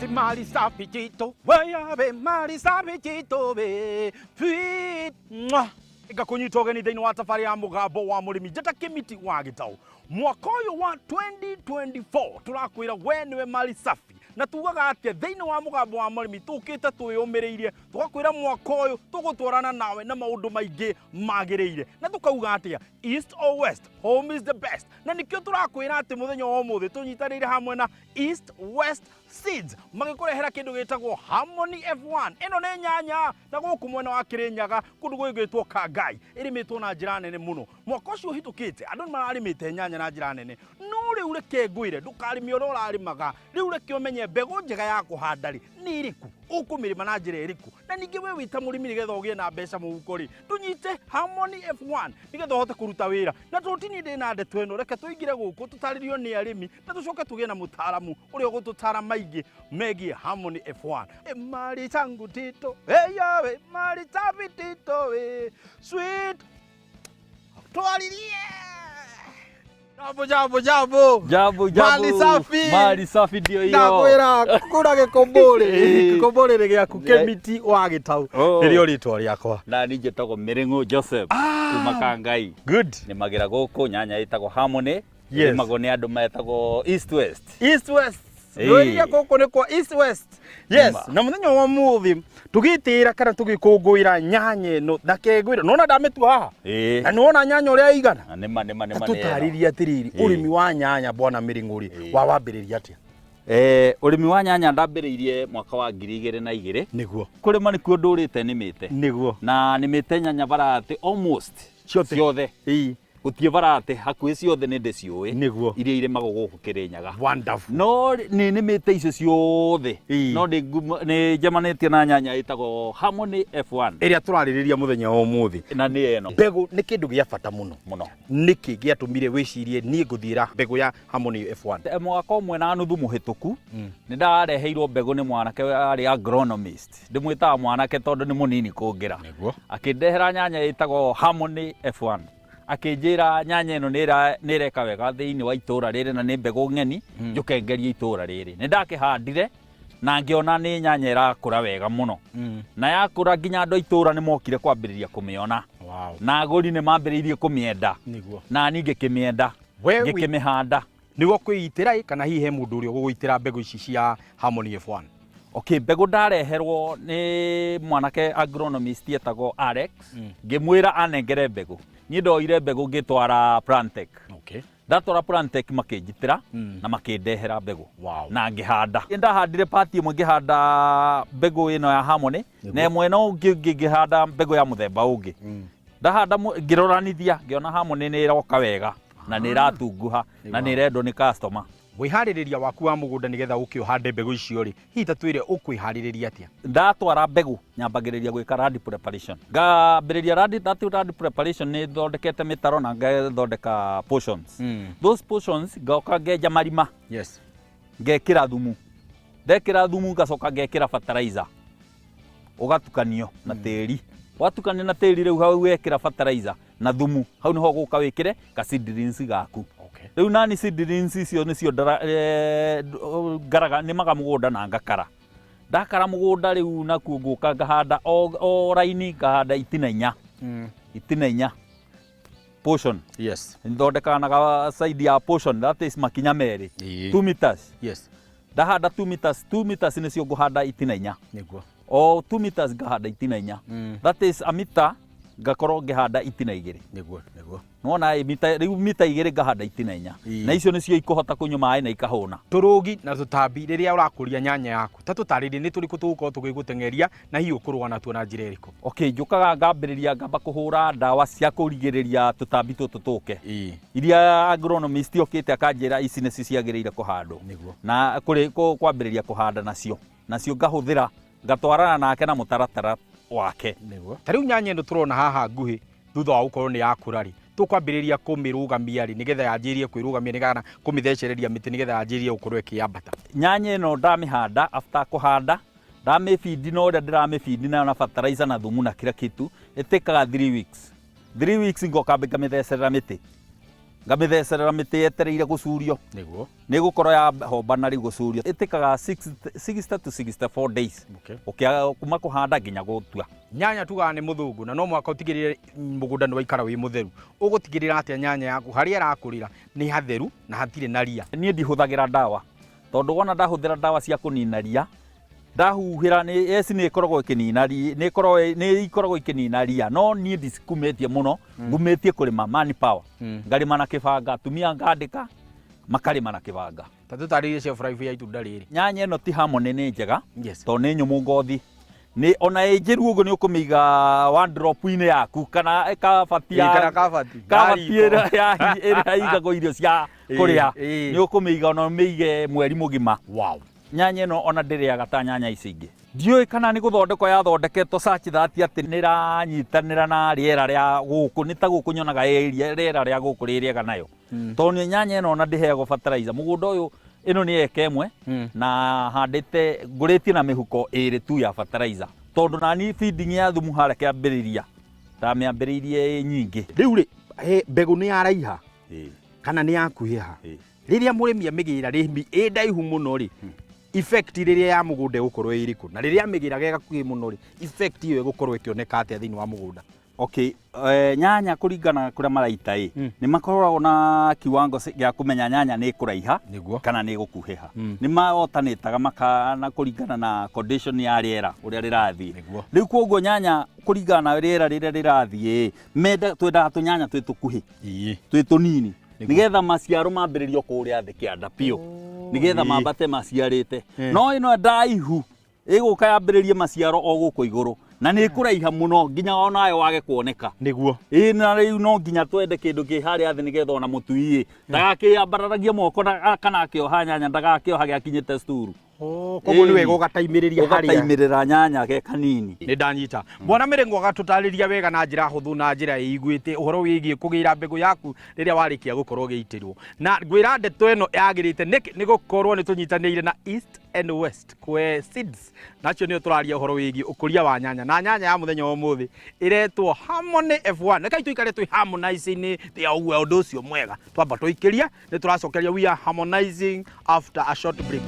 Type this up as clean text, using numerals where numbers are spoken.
Ati mali safi jito, wewe mali safi jito be. Puis, ika kunyitoge ni thĩinĩ wa tafari ya mũgambo wa mũrĩmi njata Kĩmiti wa Gĩtaũ. Mwaka ũyũ wa 2024 tũrakwĩra we nĩwe mali safi. Na tugaga atĩa thĩinĩ wa mũgambo wa mũrĩmi tũkĩte twĩyũmĩrĩirie tũgakwĩra mwaka ũyũ tũgũtwarana nawe na maũndũ maingĩ magĩrĩire. Na tũkauga atĩa East or West, home is the best. Na nĩkĩo tũrakwĩra atĩ mũthenya wa ũmũthĩ tũnyitanĩire hamwe na East West Seeds magĩkũrehera kĩndũ gĩtagwo Harmony F1. Ĩno nĩ nyanya na gũkũ mwena wa Kĩrĩnyaga kũndũ gwĩtwo Kangai ĩrĩmĩtwo na njĩra nene mũno. Mwaka ũcio ũhĩtũkĩte andũ nĩ mararĩmĩte nyanya na njĩra nene, no rĩu reke ngwĩre ndũkarĩme ũrĩa ũrarĩmaga, rĩu reke ũmenye mbegũ njega ya kũhanda rĩ nĩ ĩrĩkũ, ũkũmĩrĩma na njĩra ĩrĩkũ. Na ningĩ we wĩta mũrĩmi nĩgetha ũgĩe na mbeca mũhuko rĩ, tũnyite Harmony F1 nĩgetha ũhote kũruta wĩra. Na tũtini ndĩ na ndeto ĩno, reke tũingĩre gũkũ tũtarĩrio nĩ arĩmi na tũcoke tũgĩe na mũtaaramu ũrĩa ũgũtũtara maingĩ megiĩ Harmony F1. Mali changu tito, yawe mali safi tito, sweet twalilie. Jambo. Mali safi ndio hiyo. Ndakwĩra kũra gĩkombũrĩ gĩaku Kĩmiti wa Gĩtaũ nĩrĩo rĩtwa rĩakwa. Na niĩ njĩtagwo Mĩrĩng'ũ Joseph kuma Kangai. Good. Nĩmagĩra gũkũ nyanya ĩtagwo Harmony. Nĩmagwo nĩ andũ metagwo East West. East West. Rũĩrĩa gũkũ nĩ kwa East West. Yes, na mũthenya wa ũmũthĩ tũgĩtĩra kana tũgĩkũngũĩra nyanya ĩno na kengwĩra. Nona ndamĩtua haha. Na nĩwona nyanya ũrĩa ĩigana. Nĩma. Tũtarĩrie atĩrĩrĩ ũrĩmi wa nyanya bwana Mĩrĩng'ũ rĩ wambĩrĩria atĩa? Ũrĩmi wa nyanya ndambĩrĩirie mwaka wa 2002. Nĩguo. Kũrĩma nĩkuo ndũrĩte nĩmĩte. Nĩguo. Na nĩmĩte nyanya variety almost ciothe. Gũtirĩ variety hakuhĩ ciothe nĩ ndĩciũĩ. Nĩguo. Iria irĩmagwo gũkũ Kĩrĩnyaga. Wonderful. No nĩmĩte icio ciothe. No nĩ njemanĩtie na nyanya ĩtagwo Harmony F1 ĩrĩa tũrarĩrĩria mũthenya wa ũmũthĩ. Na nĩ ĩno. Mbegũ nĩ kĩndũ gĩa bata mũno. Nĩkĩ gĩatũmire wĩcirie niĩ ngũthiĩra mbegũ ya Harmony F1? Mwaka ũmwe na nuthu mũhĩtũku nĩ ndareheirwo mbegũ nĩ mwanake arĩ agronomist. Ndĩmwĩtaga mwanake tondũ nĩ mũnini kũngĩra. Akĩndehera nyanya ĩtagwo Harmony F1. Akĩnjĩra nyanya ĩno nĩ ĩreka wega thĩinĩ wa itũũra rĩrĩ na nĩ mbegũ ng'eni njũkengerie itũũra rĩrĩ. Nĩ ndakĩhandire na ngĩona nĩ nyanya ĩrakũra wega mũno. Na yakũra nginya andũ a itũũra nĩ mokire kwambĩrĩria kũmĩona. Na agũri nĩ mambĩrĩirie kũmĩenda. Na niĩ ngĩkĩmĩenda, ngĩkĩmĩhanda. Nĩguo kwĩitĩra kana hihi he mũndũ ũrĩa ũgũgũitĩra mbegũ ici cia Harmony F1? Mbegũ ndareherwo nĩ mwanake agronomist etagwo Alex. Ngĩmwĩra anengere mbegũ. Niĩ ndoire mbegũ ngĩtwara Plantech. Ndatwara Plantech makĩnjitĩra na makĩndehera mbegũ na ngĩhanda. Ndahandire pati ĩmwe ngĩhanda mbegũ ĩno ya Harmony na mwena ũngĩ ngĩhanda mbegũ ya mũthemba ũngĩ. Ndahanda ngĩroranithia ngĩona Harmony nĩ ĩroka wega na nĩ ĩratunguha na nĩ ĩrendwo nĩ customer. Wĩharĩrĩria waku wa mũgũnda nĩgetha ũkĩhande mbegũ icio rĩ, hihi ta twĩre ũkwĩharĩrĩria atĩa? Ndatwara mbegũ nyambagĩrĩria gwĩka land preparation. Ngambĩrĩria land preparation nĩ thondekete mĩtaro na ngathondeka portions. Those portions ngoka ngenja marima. Ngekĩra thumu. Ndekĩra thumu ngacoka ngekĩra fertilizer. Ũgatukanio na tĩri. Watukanio na tĩri rĩu hau wekĩra fertilizer na thumu. Hau nĩho ũgũka wĩkĩre ka seedlings gaku. Rĩu nani seedlings icio nĩcio ngaraga nĩmaga mũgũnda na ngakara. Ndakara mũgũnda rĩu nakuo ngũka ngahanda o raini ngahanda itina inya. Portion. Thondekanaga side ya portion, that is makinya merĩ. 2 meters. Ndahanda 2 meters. 2 meters nĩcio ngũhanda itina inya. O 2 meters ngahanda itina inya. That is a meter ngakorwo ngĩhanda itina igĩrĩ. Nona rĩu mita igĩrĩ ngahanda itina inya. Na icio nĩcio ikũhota kũnyua maĩ na ikahũna. Tũrũgi na tũtambi rĩrĩa ũrakũria nyanya yaku ta tũtarĩrie nĩ tũrĩkũ tũgũkorwo tũgĩgũteng'eria na hihi ũkũrũa natuo na njĩra ĩrĩkũ? Njũkaga ngambĩrĩria ngamba kũhũra ndawa cia kũrigĩrĩria tũtambi tũtũ tũke. Iria agronomist okĩte akanjĩra ici nĩcio ciagĩrĩire kũhandwo. Na kwambĩrĩria kũhanda nacio ngahũthĩra ngatwarana nake na mũtaratara wake. Ta rĩu nyanya ĩno tũrona haha nguhĩ thutha wa gũkorwo nĩ yakũra rĩ, tũkwambĩrĩria kũmĩrũgamia rĩ nĩgetha yanjĩrie kwĩrũgamia nĩgetha kũmĩthecereria mĩtĩ nĩgetha yanjĩrie gũkorwo ĩkĩambata? Nyanya ĩno ndamĩhanda, after kũhanda ndamĩbindi na ũrĩa ndĩramĩbindi nayo na fertilizer na thumu na kila kitu ĩtĩkaga 3 weeks. 3 weeks ngoka ngamĩthecerera mĩtĩ. ngamithecerera mĩtĩ yetereire gũcurio niguo nĩ gũkorwo ya homba na rĩu gũcurio ĩtĩkaga 60 to 64 days kuma kũhanda nginya gũtua. Nyanya tugaga nĩ mũthũngũ na no mwaka ũtigĩrĩre mũgũnda nĩ waikara wĩ mũtheru. Ũgũtigĩrĩra atĩa nyanya yaku harĩa ĩrakũrĩra nĩ hatheru na hatirĩ na ria? Niĩ ndihũthagĩra ndawa, tondũ wona ndahũthĩra ndawa cia kũnina ria, ndahuhĩra nĩ ikoragwo ĩkĩnina ria, nĩ ikoragwo ikĩnina ria, no niĩ ndicikumĩtie mũno, ngumĩtie kũrĩma manpower, ngarĩma na kĩbanga, atumia ngandĩka makarĩma na kĩbanga. Ta tũtarĩrie shelf life ya itunda rĩrĩ. Nyanya ĩno ti Harmony nĩ njega, tondũ nĩ nyũmũ ngothi. Ona ĩnjĩru ũguo nĩ ũkũmĩiga wardrobe-inĩ yaku kana kabati ĩrĩa igagwo irio cia kũrĩa, nĩ ũkũmĩiga ona ũmĩige mweri mũgima. Nyanya ĩno ona ndĩrĩaga ta nyanya ici ingĩ. Ndiũĩ kana nĩ gũthondekwo yathondeketwo such that atĩ nĩ ĩranyitanĩra na rĩera rĩa gũkũ, nĩ ta gũkũ nyonaga rĩera rĩa gũkũ rĩ rĩega nayo. Tondũ nyanya ĩno ona ndĩheagwo fertilizer. Mũgũnda ũyũ ĩno nĩ eka ĩmwe na handĩte ngũrĩtie na mĩhuko ĩrĩ tu ya fertilizer, tondũ nani feeding ya thumu harĩa kĩambĩrĩria ndamĩambĩrĩirie nyingĩ. Rĩu rĩ mbegũ nĩ yaraiha kana nĩ yakuhĩha? Rĩrĩa mũrĩmi amĩgĩra ĩ ndaihu mũno rĩ, effect rĩrĩa ya mũgũnda ĩgũkorwo ĩrĩkũ, na rĩrĩa amĩgĩra gakuhĩ mũno rĩ, effect ĩyo ĩgũkorwo ĩkĩoneka atĩa thĩinĩ wa mũgũnda? Okay, nyanya kũringana kũrĩa maraita nĩ makoragwo na kiwango gĩa kũmenya nyanya nĩ kũraiha kana nĩ gũkuhĩha. Nĩ maotanĩtaga makana kũringana na condition ya rĩera ũrĩa rĩrathiĩ. Rĩu koguo nyanya kũringana na rĩera rĩrĩa rĩrathiĩ, twendaga tũnyanya twĩ tũkuhĩ, twĩ tũnini, nĩgetha maciaro mambĩrĩrio kũrĩa thĩ kĩanda biũ, nĩgetha mambate maciarĩte. No ĩno ndaihu ĩgũka yambĩrĩrie maciaro o gũkũ igũrũ, na nĩ kũraiha mũno nginya onayo wage kuoneka. Nĩguo na rĩu no nginya twende kĩndũ kĩ harĩa thĩ nĩgetha ona mũtui ndagakĩambararagie moko kana akĩoha nyanya ndagakĩoha gĩakinyĩte cuturu. Koguo nĩ wega ũgataimĩrĩria harĩa ũgataimĩrĩra nyanya ge kanini. Nĩ ndanyita. Mwana Mĩrĩng'u agatũtarĩria wega na njĩra hũthũ na njĩra ĩiguĩte ũhoro wĩgiĩ kũgĩra mbegũ yaku rĩrĩa warĩkia gũkorwo gĩitĩrwo. Na ngwĩra ndeto ĩno yagĩrĩte nĩ gũkorwo nĩ tũnyitanĩire na East and West Kwe Seeds. Nacio nĩyo tũraria ũhoro wĩgiĩ ũkũria wa nyanya, na nyanya ya mũthenya wa ũmũthĩ ĩretwo Harmony F1. Reke tũikare twĩ harmonizing thĩa ũguo ũndũ ũcio mwega. Twamba tũikĩrie nĩ tũracokeria we are harmonizing after a short break.